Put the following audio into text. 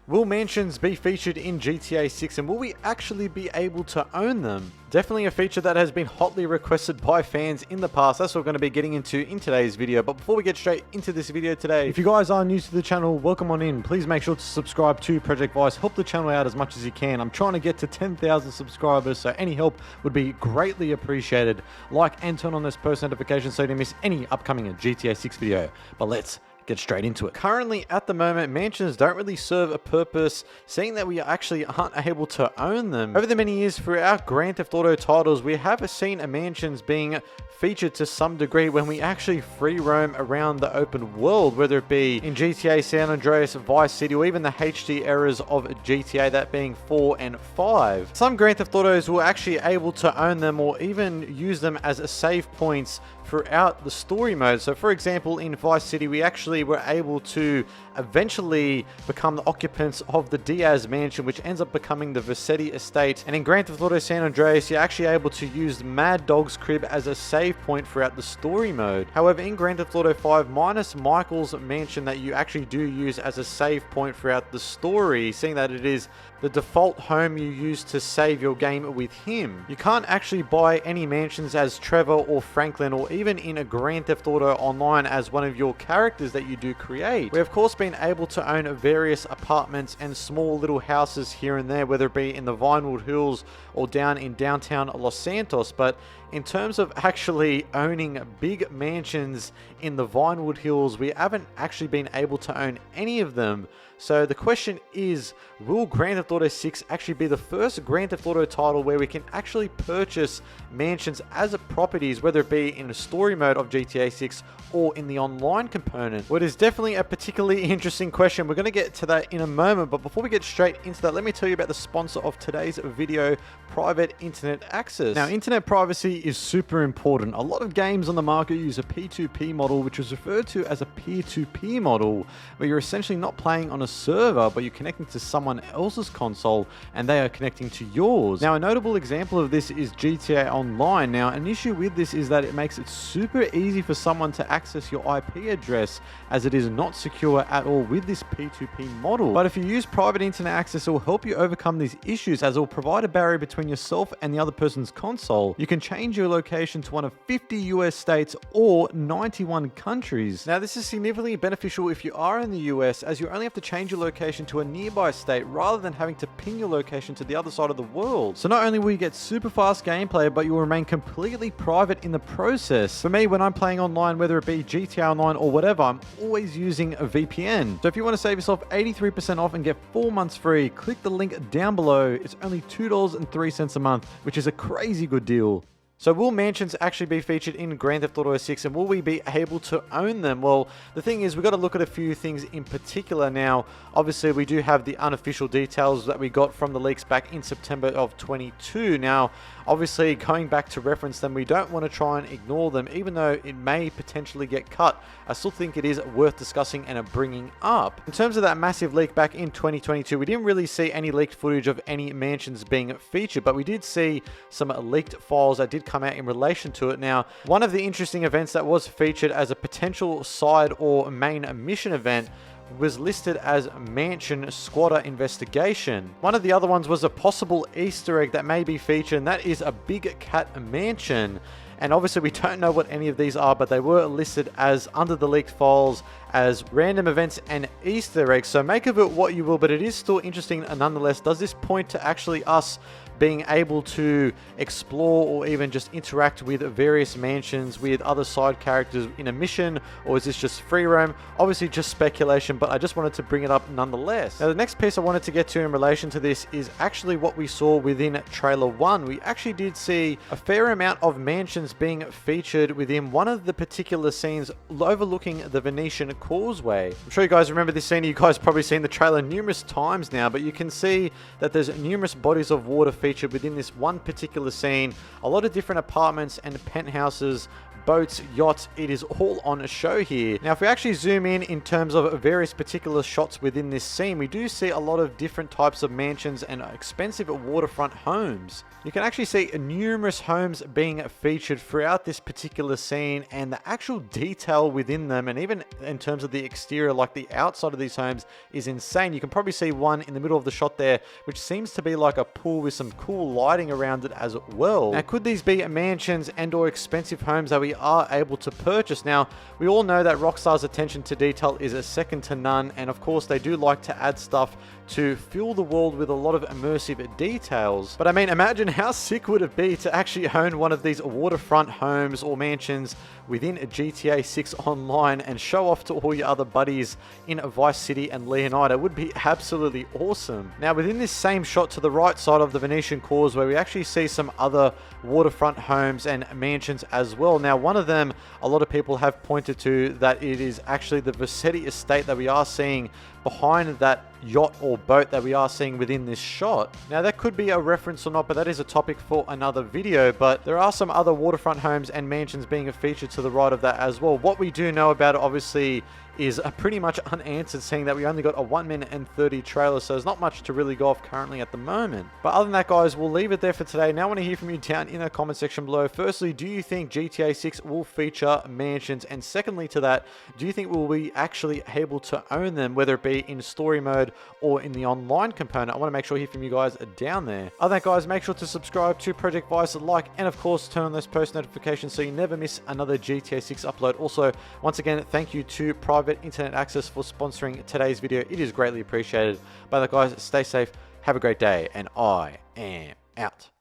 Will mansions be featured in GTA 6 and will we actually be able to own them? Definitely a feature that has been hotly requested by fans in the past. That's what we're going to be getting into in today's video. But before we get straight into this video today, if you guys are new to the channel, welcome on in. Please make sure to subscribe to Project Vice. Help the channel out as much as you can. I'm trying to get to 10,000 subscribers, so any help would be greatly appreciated. Like and turn on those post notifications so you don't miss any upcoming GTA 6 video. But let's get straight into it. Currently, at the moment, mansions don't really serve a purpose, seeing that we actually aren't able to own them. Over the many years throughout Grand Theft Auto titles, we have seen mansions being featured to some degree when we actually free roam around the open world, whether it be in GTA San Andreas, Vice City, or even the HD eras of GTA, that being 4 and 5. Some Grand Theft Autos were actually able to own them or even use them as save points throughout the story mode. So for example, in Vice City, we actually were able to eventually become the occupants of the Diaz mansion, which ends up becoming the Vercetti estate. And in Grand Theft Auto San Andreas, you're actually able to use Mad Dog's crib as a save point throughout the story mode. However, in Grand Theft Auto 5, minus Michael's mansion that you actually do use as a save point throughout the story, seeing that it is the default home you use to save your game with him. You can't actually buy any mansions as Trevor or Franklin, or even in a Grand Theft Auto Online as one of your characters that you do create. We've of course been able to own various apartments and small little houses here and there, whether it be in the Vinewood Hills or down in downtown Los Santos, but in terms of actually owning big mansions in the Vinewood Hills, we haven't actually been able to own any of them. So the question is, will Grand Theft Auto 6 actually be the first Grand Theft Auto title where we can actually purchase mansions as properties, whether it be in the story mode of GTA 6 or in the online component? Well, it is definitely a particularly interesting question. We're going to get to that in a moment, but before we get straight into that, let me tell you about the sponsor of today's video, Private Internet Access. Now, internet privacy is super important. A lot of games on the market use a P2P model, which is referred to as a peer-to-peer model, where you're essentially not playing on a server, but you're connecting to someone else's console and they are connecting to yours. Now, a notable example of this is GTA Online. Now, an issue with this is that it makes it super easy for someone to access your IP address, as it is not secure at all with this P2P model. But if you use private internet access, it will help you overcome these issues, as it will provide a barrier between yourself and the other person's console. You can change your location to one of 50 US states or 91 countries. Now, this is significantly beneficial if you are in the US, as you only have to change your location to a nearby state rather than having to ping your location to the other side of the world. So not only will you get super fast gameplay, but you will remain completely private in the process. For me, when I'm playing online, whether it be GTA Online or whatever, I'm always using a VPN. So if you want to save yourself 83% off and get 4 months free, click the link down below. It's only $2.03 a month, which is a crazy good deal. So will mansions actually be featured in Grand Theft Auto 6 and will we be able to own them? Well, the thing is, we've got to look at a few things in particular now. Obviously, we do have the unofficial details that we got from the leaks back in September of 22. Now, obviously, going back to reference them, we don't want to try and ignore them, even though it may potentially get cut. I still think it is worth discussing and bringing up. In terms of that massive leak back in 2022, we didn't really see any leaked footage of any mansions being featured, but we did see some leaked files that did come out in relation to it. Now, one of the interesting events that was featured as a potential side or main mission event was listed as Mansion Squatter Investigation. One of the other ones was a possible Easter egg that may be featured, and that is a Big Cat Mansion. And obviously we don't know what any of these are, but they were listed as, under the leaked files, as random events and Easter eggs. So make of it what you will, but it is still interesting nonetheless. Does this point to actually us being able to explore or even just interact with various mansions with other side characters in a mission, or is this just free roam? Obviously just speculation, but I just wanted to bring it up nonetheless. Now, the next piece I wanted to get to in relation to this is actually what we saw within trailer 1. We actually did see a fair amount of mansions being featured within one of the particular scenes overlooking the Venetian Causeway. I'm sure you guys remember this scene. You guys probably seen the trailer numerous times now, but you can see that there's numerous bodies of water featured featured within this one particular scene. A lot of different apartments and penthouses, boats, yachts, it is all on a show here. Now, if we actually zoom in terms of various particular shots within this scene, we do see a lot of different types of mansions and expensive waterfront homes. You can actually see numerous homes being featured throughout this particular scene, and the actual detail within them, and even in terms of the exterior, like the outside of these homes, is insane. You can probably see one in the middle of the shot there, which seems to be like a pool with some cool lighting around it as well. Now, could these be mansions and or expensive homes that we are able to purchase? Now, we all know that Rockstar's attention to detail is a second to none, and of course they do like to add stuff to fill the world with a lot of immersive details. But I mean, imagine how sick would it be to actually own one of these waterfront homes or mansions within GTA 6 Online and show off to all your other buddies in Vice City and Leonida. It would be absolutely awesome. Now, within this same shot to the right side of the Venetian Causeway, we actually see some other waterfront homes and mansions as well. Now, one of them, a lot of people have pointed to that it is actually the Vassetti estate that we are seeing behind that yacht or boat that we are seeing within this shot. Now, that could be a reference or not, but that is a topic for another video. But there are some other waterfront homes and mansions being featured to the right of that as well. What we do know about it, obviously, is pretty much unanswered, seeing that we only got a 1 minute and 30 trailer, so there's not much to really go off currently at the moment. But other than that, guys, we'll leave it there for today. Now I want to hear from you down in the comment section below. Firstly, do you think GTA 6 will feature mansions? And secondly to that, do you think we'll be actually able to own them, whether it be in story mode or in the online component? I want to make sure I hear from you guys down there. Other than that, guys, make sure to subscribe to Project Vice, like, and of course turn on those post notifications so you never miss another GTA 6 upload. Also, once again, thank you to Private Internet Access for sponsoring today's video. It is greatly appreciated. By the guys, stay safe, have a great day, and I am out.